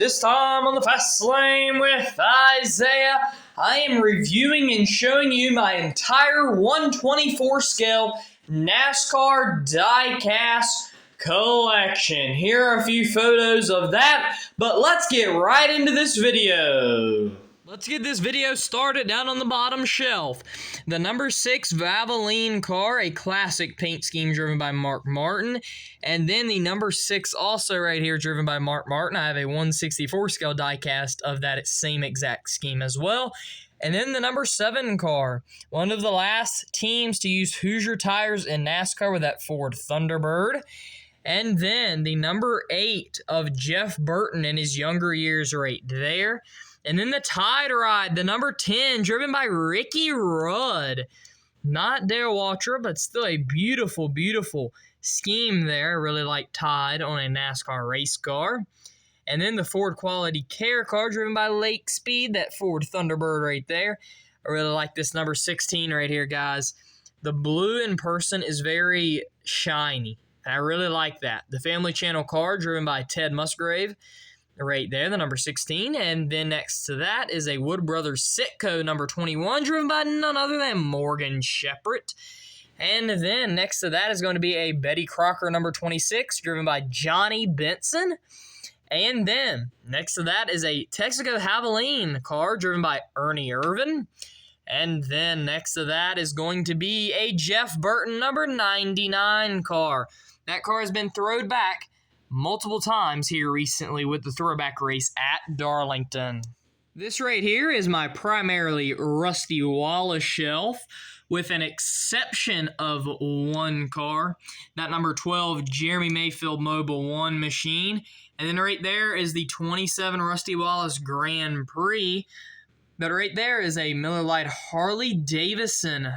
This time on the Fast Lane with Isaiah, I am reviewing and showing you my entire 124 scale NASCAR Diecast collection. Here are a few photos of that, but let's get right into this video. Let's get this video started down on the bottom shelf. The number 6 Valvoline car, a classic paint scheme driven by Mark Martin. And then the number 6 also right here driven by Mark Martin. I have a 164 scale diecast of that same exact scheme as well. And then the number 7 car, one of the last teams to use Hoosier tires in NASCAR with that Ford Thunderbird. And then the number 8 of Jeff Burton in his younger years right there. And then the Tide Ride, the number 10, driven by Ricky Rudd. Not Dale Waltrip, but still a beautiful, beautiful scheme there. I really like Tide on a NASCAR race car. And then the Ford Quality Care car, driven by Lake Speed, that Ford Thunderbird right there. I really like this number 16 right here, guys. The blue in person is very shiny. I really like that. The Family Channel car, driven by Ted Musgrave. Right there, the number 16. And then next to that is a Wood Brothers Sitco number 21, driven by none other than Morgan Shepherd. And then next to that is going to be a Betty Crocker number 26, driven by Johnny Benson. And then next to that is a Texaco Havoline car, driven by Ernie Irvin. And then next to that is going to be a Jeff Burton number 99 car. That car has been thrown back multiple times here recently with the throwback race at Darlington. This right here is my primarily Rusty Wallace shelf with an exception of one car, that number 12 Jeremy Mayfield Mobile 1 machine. And then right there is the 27 Rusty Wallace Grand Prix. But right there is a Miller Lite Harley Davidson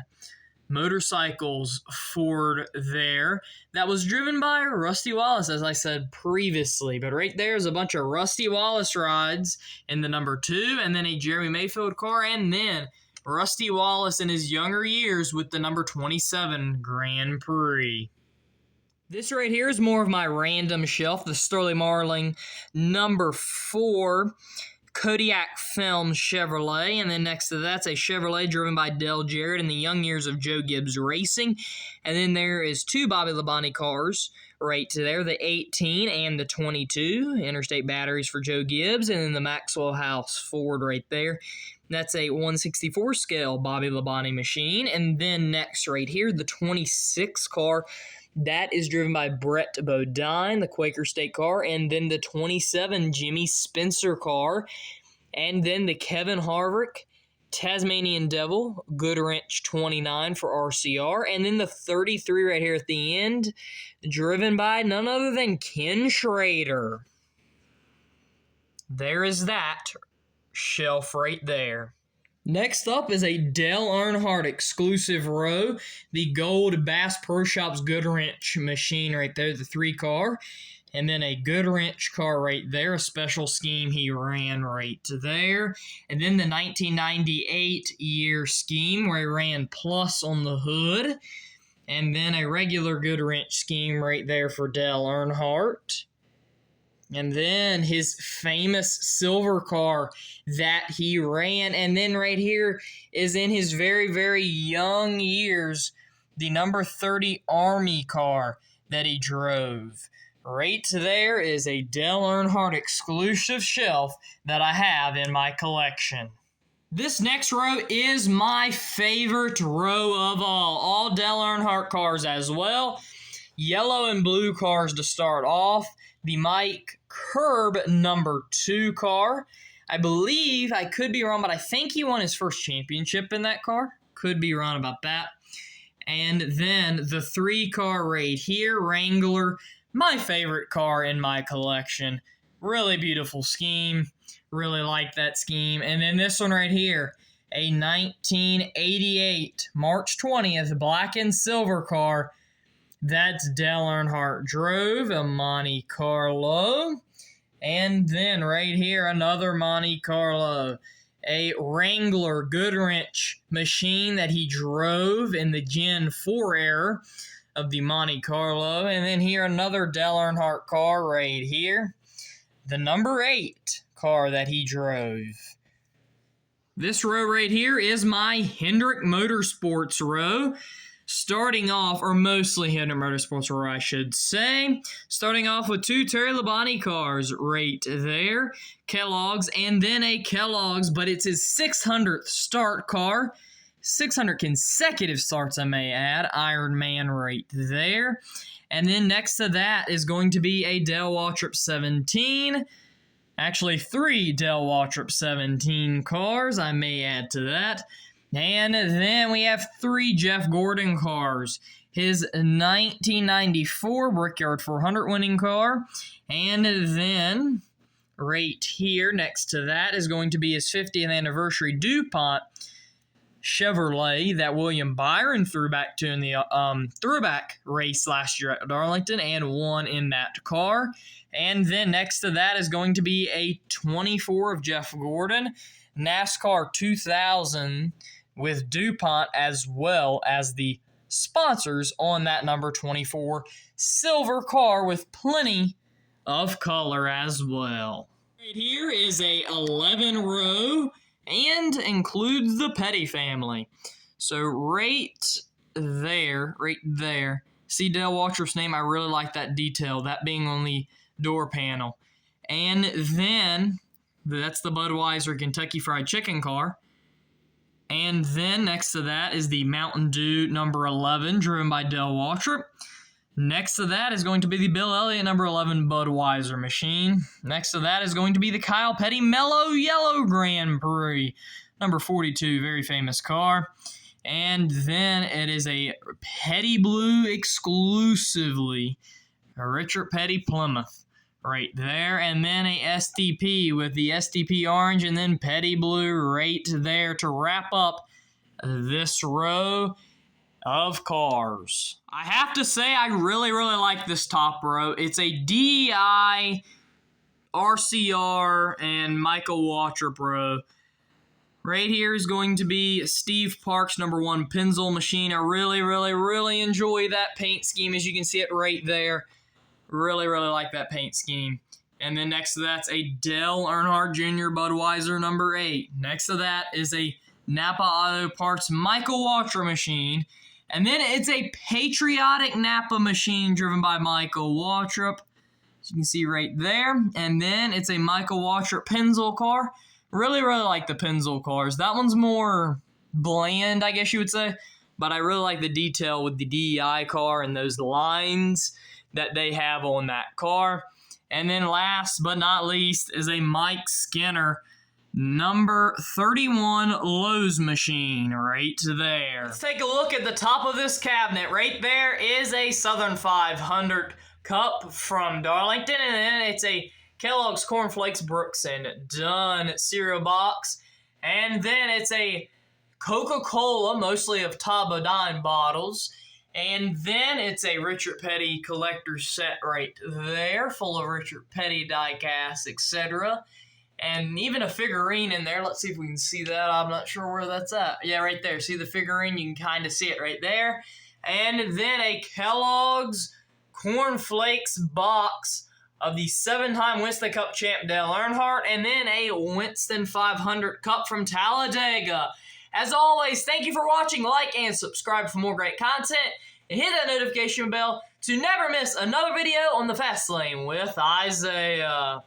motorcycles Ford there that was driven by Rusty Wallace, as I said previously. But right there is a bunch of Rusty Wallace rides in the number 2, and then a Jeremy Mayfield car, and then Rusty Wallace in his younger years with the number 27 Grand Prix. This right here is more of my random shelf, the Sterling Marling number 4 Kodiak Film Chevrolet, and then next to that's a Chevrolet driven by Dale Jarrett in the young years of Joe Gibbs Racing. And then there is 2 Bobby Labonte cars right there, the 18 and the 22, Interstate batteries for Joe Gibbs, and then the Maxwell House Ford right there. That's a 164 scale Bobby Labonte machine. And then next right here, the 26 car, that is driven by Brett Bodine, the Quaker State car, and then the 27 Jimmy Spencer car, and then the Kevin Harvick Tasmanian Devil Goodwrench 29 for RCR, and then the 33 right here at the end, driven by none other than Ken Schrader. There is that shelf right there. Next up is a Dale Earnhardt exclusive row, the gold Bass Pro Shops Goodwrench machine right there, the 3 car, and then a Goodwrench car right there, a special scheme he ran right there, and then the 1998 year scheme where he ran plus on the hood, and then a regular Goodwrench scheme right there for Dale Earnhardt. And then his famous silver car that he ran. And then right here is in his very, very young years, the number 30 Army car that he drove. Right there is a Dale Earnhardt exclusive shelf that I have in my collection. This next row is my favorite row of all Dale Earnhardt cars as well. Yellow and blue cars to start off. The Mike Curb number 2 car. I believe, I could be wrong, but I think he won his first championship in that car. Could be wrong about that. And then the 3 car right here, Wrangler, my favorite car in my collection. Really beautiful scheme. Really like that scheme. And then this one right here, a 1988 March 20th black and silver car. That's Dale Earnhardt drove, a Monte Carlo. And then right here, another Monte Carlo. A Wrangler Goodwrench machine that he drove in the Gen 4 era of the Monte Carlo. And then here, another Dale Earnhardt car right here. the number 8 car that he drove. This row right here is my Hendrick Motorsports row. Starting off, or mostly Hendrick Motorsports row, I should say. Starting off with 2 Terry Labonte cars right there. Kellogg's, and then a Kellogg's, but it's his 600th start car. 600 consecutive starts, I may add. Iron Man right there. And then next to that is going to be a Dale Waltrip 17. Actually, 3 Dale Waltrip 17 cars, I may add to that. And then we have 3 Jeff Gordon cars. His 1994 Brickyard 400 winning car. And then right here next to that is going to be his 50th anniversary DuPont Chevrolet that William Byron threw back to in the throwback race last year at Darlington and won in that car. And then next to that is going to be a 24 of Jeff Gordon, NASCAR 2000 with DuPont, as well as the sponsors on that number 24 silver car with plenty of color as well. Right here is a 11 row and includes the Petty family. So right there, see Dale Waltrip's name? I really like that detail, that being on the door panel. And then that's the Budweiser Kentucky Fried Chicken car. And then next to that is the Mountain Dew number 11, driven by Dale Waltrip. Next to that is going to be the Bill Elliott number 11 Budweiser machine. Next to that is going to be the Kyle Petty Mellow Yellow Grand Prix, number 42, very famous car. And then it is a Petty Blue exclusively, a Richard Petty Plymouth right there. And then a STP with the STP orange and then Petty Blue right there to wrap up this row of cars. I have to say I really like this top row. It's a DEI, RCR, and Michael Waltrip row. Right here is going to be Steve Parks number 1 Pennzoil machine. I really enjoy that paint scheme, as you can see it right there. Really like that paint scheme. And then next to that's a Dale Earnhardt Jr. Budweiser number 8. Next to that is a Napa Auto Parts Michael Waltrip machine. And then it's a patriotic Napa machine driven by Michael Waltrip, as you can see right there. And then it's a Michael Waltrip Pennzoil car. Really like the Pennzoil cars. That one's more bland, I guess you would say. But I really like the detail with the DEI car and those lines that they have on that car. And then last but not least is a Mike Skinner number 31 Lowe's machine right there. Let's take a look at the top of this cabinet. Right there is a Southern 500 cup from Darlington, and then it's a Kellogg's Corn Flakes Brooks and Dunn cereal box. And then it's a Coca-Cola, mostly of Tabadine bottles. And then it's a Richard Petty collector set right there, full of Richard Petty die-cast, etc. And even a figurine in there. Let's see if we can see that. I'm not sure where that's at. Yeah, right there. See the figurine? You can kind of see it right there. And then a Kellogg's Corn Flakes box of the 7-time Winston Cup champ Dale Earnhardt. And then a Winston 500 cup from Talladega. As always, thank you for watching. Like and subscribe for more great content. And hit that notification bell to never miss another video on the Fast Lane with Isaiah.